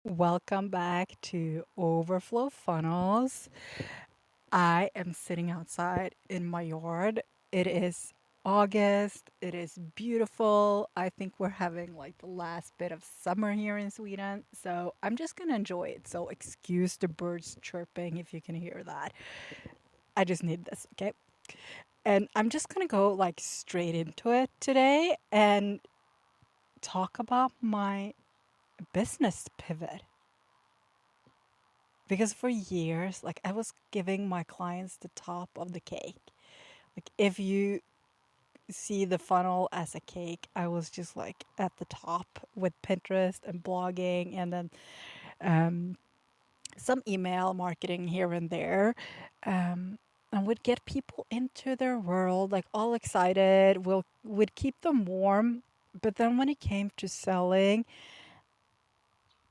Welcome back to Overflow Funnels. I am sitting outside in my yard. It is August. It is beautiful. I think we're having like the last bit of summer here in Sweden. So I'm just going to enjoy it. So excuse the birds chirping if you can hear that. I just need this, okay? And I'm just going to go like straight into it today and talk about my business pivot. Because for years, like I was giving my clients the top of the cake. Like if you see the funnel as a cake, I was just like at the top with Pinterest and blogging and then um, some email marketing here and there. And would get people into their world, like all excited, would keep them warm. But then when it came to selling,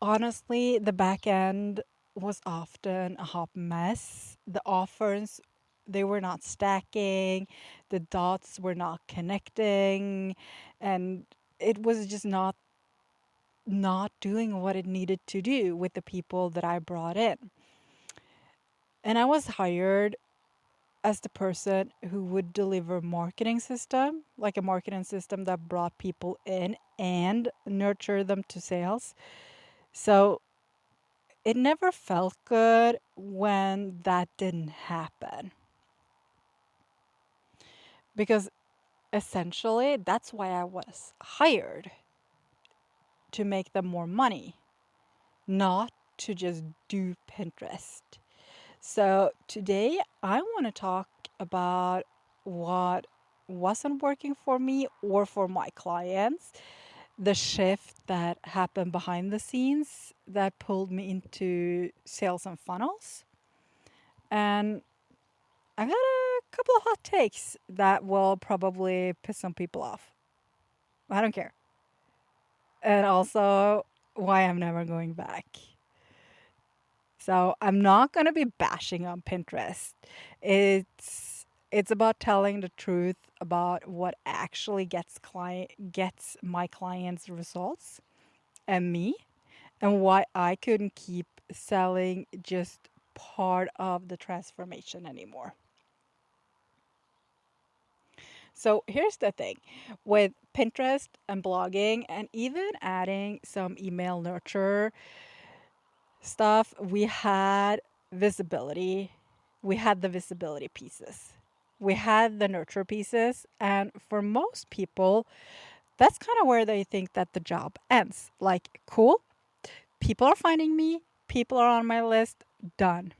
honestly, the back end was often a hot mess. The offers, they were not stacking, the dots were not connecting, and it was just not doing what it needed to do with the people that I brought in. And I was hired as the person who would deliver marketing system, like a marketing system that brought people in and nurture them to sales. So it never felt good when that didn't happen because essentially that's why I was hired, to make them more money, not to just do Pinterest. So today I want to talk about what wasn't working for me or for my clients, the shift that happened behind the scenes that pulled me into sales and funnels. And I got a couple of hot takes that will probably piss some people off. I don't care. And also why I'm never going back. So I'm not going to be bashing on Pinterest. It's about telling the truth about what actually gets my clients results and me, and why I couldn't keep selling just part of the transformation anymore. So here's the thing with Pinterest and blogging, and even adding some email nurture stuff, we had visibility. We had the visibility pieces, we had the nurture pieces. And for most people, that's kind of where they think that the job ends. Like, cool, people are finding me, people are on my list, done.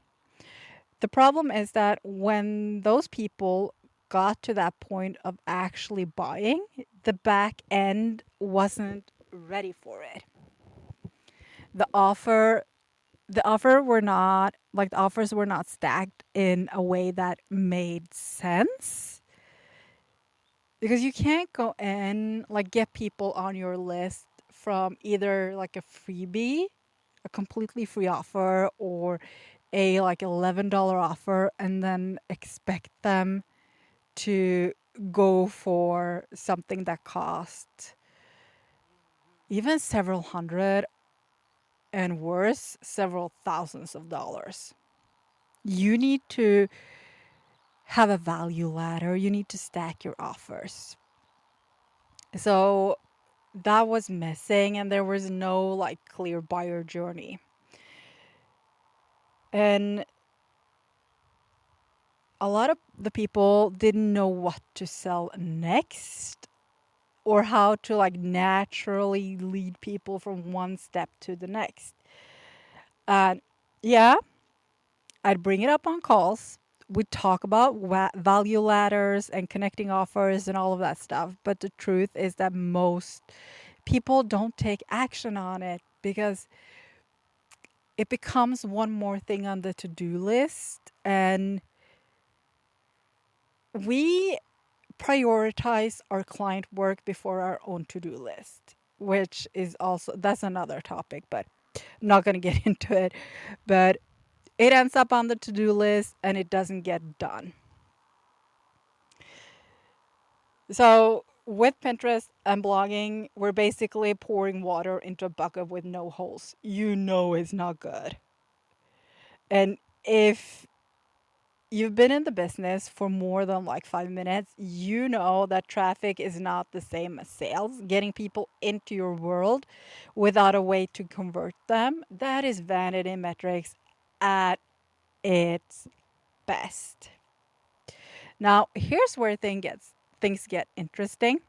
The problem is that when those people got to that point of actually buying, the back end wasn't ready for it. The offer the offers were not stacked in a way that made sense, because you can't go in like get people on your list from either like a freebie, a completely free offer, or a like $11 offer and then expect them to go for something that costs even several hundred, and worse, several thousands of dollars. You need to have a value ladder, you need to stack your offers. So that was missing, and there was no like clear buyer journey. And a lot of the people didn't know what to sell next, or how to like naturally lead people from one step to the next. And yeah, I'd bring it up on calls. We'd talk about value ladders and connecting offers and all of that stuff. But the truth is that most people don't take action on it because it becomes one more thing on the to do list. And we prioritize our client work before our own to do list, which is also, that's another topic, but I'm not going to get into it. But it ends up on the to do list and it doesn't get done. So with Pinterest and blogging, we're basically pouring water into a bucket with no holes. You know it's not good. And if you've been in the business for more than like 5 minutes, you know that traffic is not the same as sales. Getting people into your world without a way to convert them, that is vanity metrics at its best. Now, here's where things get interesting.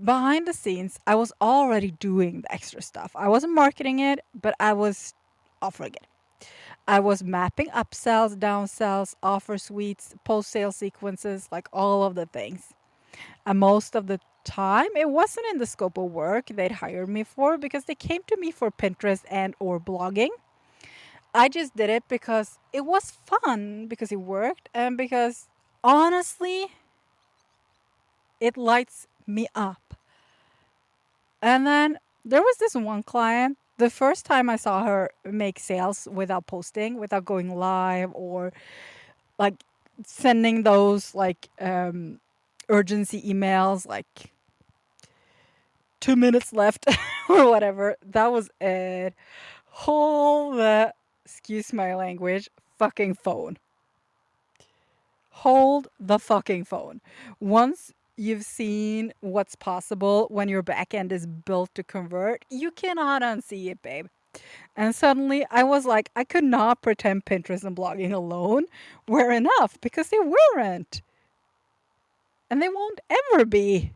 Behind the scenes, I was already doing the extra stuff. I wasn't marketing it, but I was offering it. I was mapping upsells, downsells, offer suites, post sale sequences, like all of the things. And most of the time, it wasn't in the scope of work they'd hired me for because they came to me for Pinterest and or blogging. I just did it because it was fun, because it worked, and because honestly, it lights me up. And then there was this one client. The first time I saw her make sales without posting, without going live or like sending those like urgency emails like 2 minutes left or whatever. That was it. Hold the, excuse my language, fucking phone. Hold the fucking phone. Once you've seen what's possible when your back end is built to convert, you cannot unsee it, babe. And suddenly I was like, I could not pretend Pinterest and blogging alone were enough because they weren't. And they won't ever be.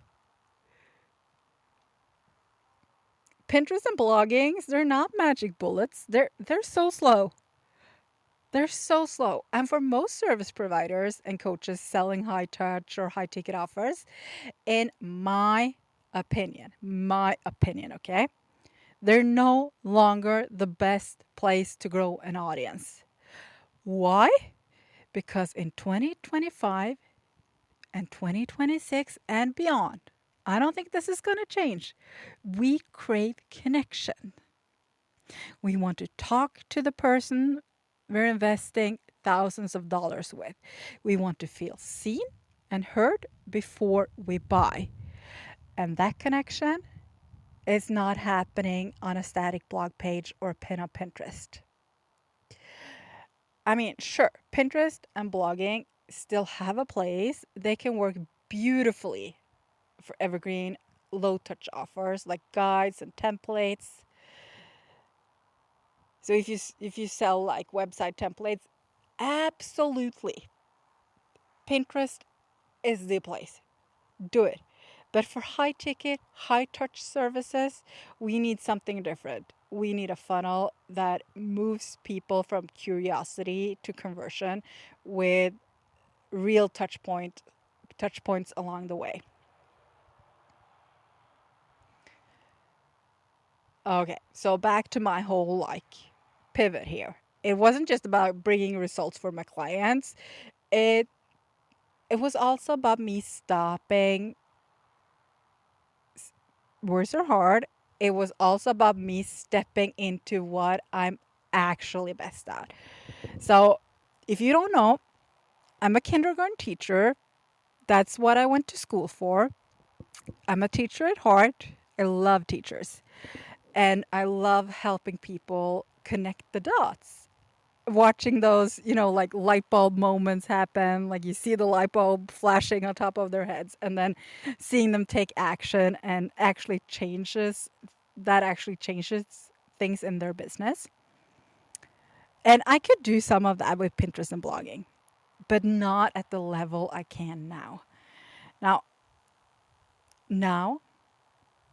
Pinterest and bloggings, they're not magic bullets. They're so slow. They're so slow. And for most service providers and coaches selling high touch or high ticket offers, in my opinion, okay? They're no longer the best place to grow an audience. Why? Because in 2025 and 2026 and beyond, I don't think this is going to change. We crave connection. We want to talk to the person we're investing thousands of dollars with. We want to feel seen and heard before we buy. And that connection is not happening on a static blog page or pin on Pinterest. I mean, sure, Pinterest and blogging still have a place. They can work beautifully for evergreen, low touch offers like guides and templates. So if you sell like website templates, absolutely, Pinterest is the place. Do it. But for high ticket, high touch services, we need something different. We need a funnel that moves people from curiosity to conversion with real touch points along the way. Okay, so back to my whole like pivot here. It wasn't just about bringing results for my clients. It it was also about me stopping. Words are hard. It was also about me stepping into what I'm actually best at. So, if you don't know, I'm a kindergarten teacher. That's what I went to school for. I'm a teacher at heart. I love teachers. And I love helping people connect the dots. Watching those, like light bulb moments happen, like you see the light bulb flashing on top of their heads, and then seeing them take action and actually changes things in their business. And I could do some of that with Pinterest and blogging, but not at the level I can now. Now, now,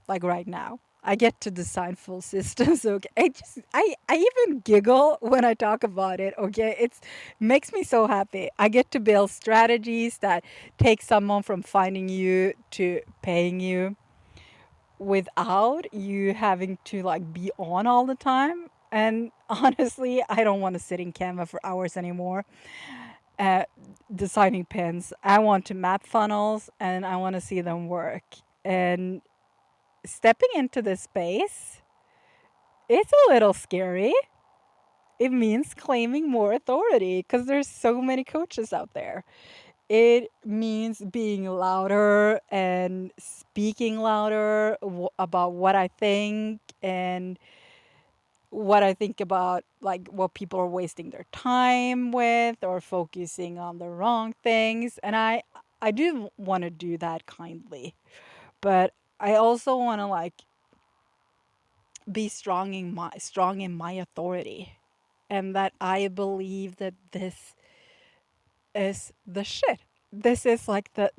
like right now, I get to design full systems. Okay, I even giggle when I talk about it. Okay, it makes me so happy. I get to build strategies that take someone from finding you to paying you without you having to like be on all the time. And honestly, I don't want to sit in Canva for hours anymore. Uh, Designing pins. I want to map funnels and I want to see them work. And stepping into this space, it's a little scary. It means claiming more authority because there's so many coaches out there. It means being louder and speaking louder about what I think and what I think about like what people are wasting their time with or focusing on the wrong things. And I do want to do that kindly, but I also want to like be strong in my authority, and that I believe that this is the shit. This is like the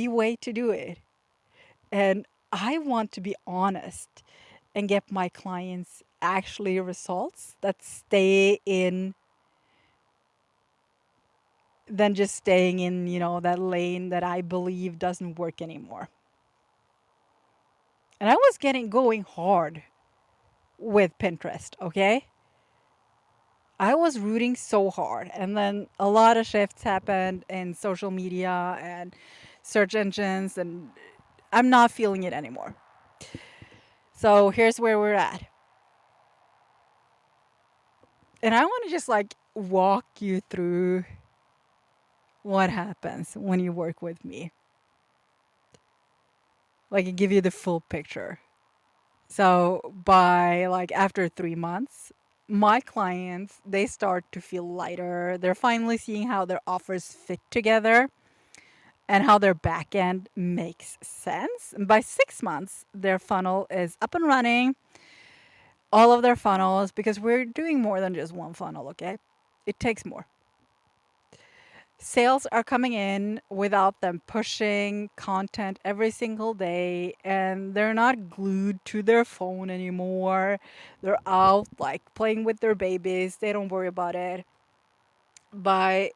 way to do it. And I want to be honest and get my clients actually results that stay in than just staying in, that lane that I believe doesn't work anymore. And I was getting going hard with Pinterest, okay? I was rooting so hard. And then a lot of shifts happened in social media and search engines, and I'm not feeling it anymore. So here's where we're at. And I want to just like walk you through what happens when you work with me. Like, give you the full picture. So, by like after 3 months, my clients, they start to feel lighter. They're finally seeing how their offers fit together and how their back end makes sense. And by 6 months, their funnel is up and running, all of their funnels, because we're doing more than just one funnel, okay? It takes more. Sales are coming in without them pushing content every single day, and they're not glued to their phone anymore. They're out like playing with their babies. They don't worry about it. By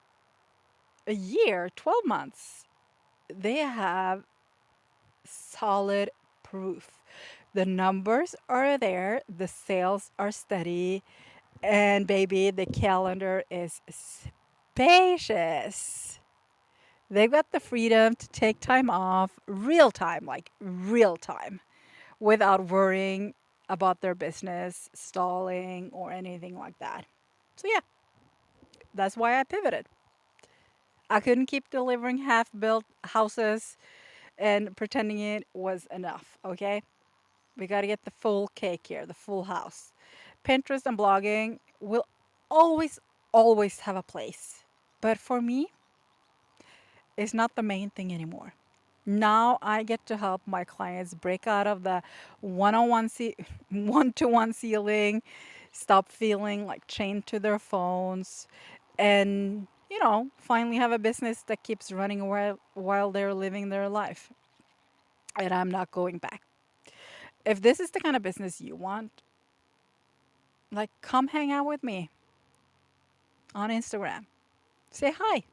a year, 12 months, they have solid proof. The numbers are there, the sales are steady, and baby, the calendar is spacious. They've got the freedom to take time off, real time, like real time, without worrying about their business stalling or anything like that. So, yeah, that's why I pivoted. I couldn't keep delivering half built houses and pretending it was enough, okay? We got to get the full cake here, the full house. Pinterest and blogging will always, always have a place. But for me, it's not the main thing anymore. Now I get to help my clients break out of the one-on-one one-to-one ceiling, stop feeling like chained to their phones, and finally have a business that keeps running while they're living their life. And I'm not going back. If this is the kind of business you want, like come hang out with me on Instagram. Say hi.